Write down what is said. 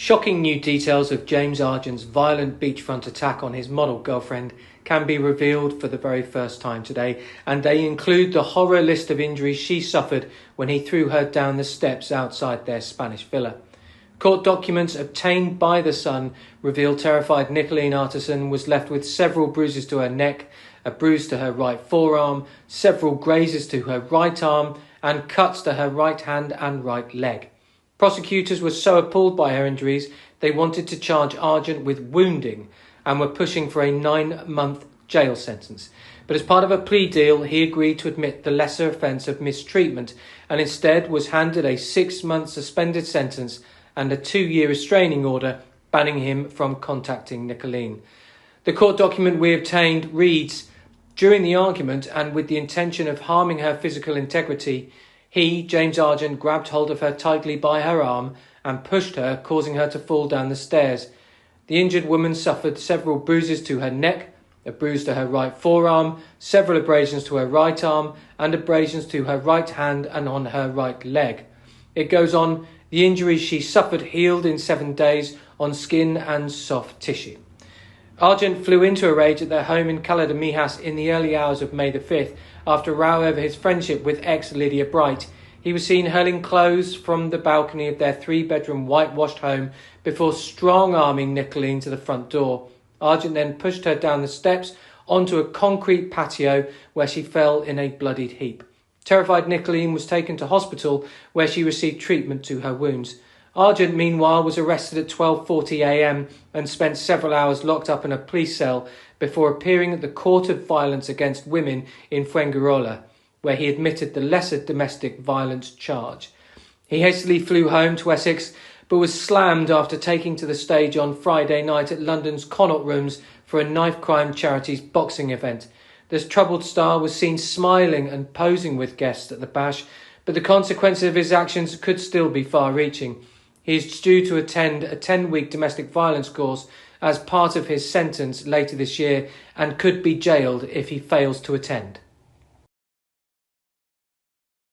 Shocking new details of James Argent's violent beachfront attack on his model girlfriend can be revealed for the very first time today, and they include the horror list of injuries she suffered when he threw her down the steps outside their Spanish villa. Court documents obtained by The Sun reveal terrified Nicoline Arturrson was left with several bruises to her neck, a bruise to her right forearm, several grazes to her right arm, and cuts to her right hand and right leg. Prosecutors were so appalled by her injuries, they wanted to charge Argent with wounding and were pushing for a 9-month jail sentence. But as part of a plea deal, he agreed to admit the lesser offence of mistreatment and instead was handed a 6-month suspended sentence and a 2-year restraining order banning him from contacting Nicoline. The court document we obtained reads, "During the argument and with the intention of harming her physical integrity, he, James Argent, grabbed hold of her tightly by her arm and pushed her, causing her to fall down the stairs. The injured woman suffered several bruises to her neck, a bruise to her right forearm, several abrasions to her right arm, and abrasions to her right hand and on her right leg." It goes on, "The injuries she suffered healed in 7 days on skin and soft tissue." Argent flew into a rage at their home in Cala de Mijas in the early hours of May the 5th after a row over his friendship with ex-Lydia Bright. He was seen hurling clothes from the balcony of their 3-bedroom whitewashed home before strong-arming Nicoline to the front door. Argent then pushed her down the steps onto a concrete patio where she fell in a bloodied heap. Terrified Nicoline was taken to hospital where she received treatment to her wounds. Argent, meanwhile, was arrested at 12:40 a.m. and spent several hours locked up in a police cell before appearing at the Court of Violence Against Women in Fuengirola, where he admitted the lesser domestic violence charge. He hastily flew home to Essex, but was slammed after taking to the stage on Friday night at London's Connaught Rooms for a knife crime charity's boxing event. This troubled star was seen smiling and posing with guests at the bash, but the consequences of his actions could still be far-reaching. He is due to attend a 10-week domestic violence course as part of his sentence later this year and could be jailed if he fails to attend.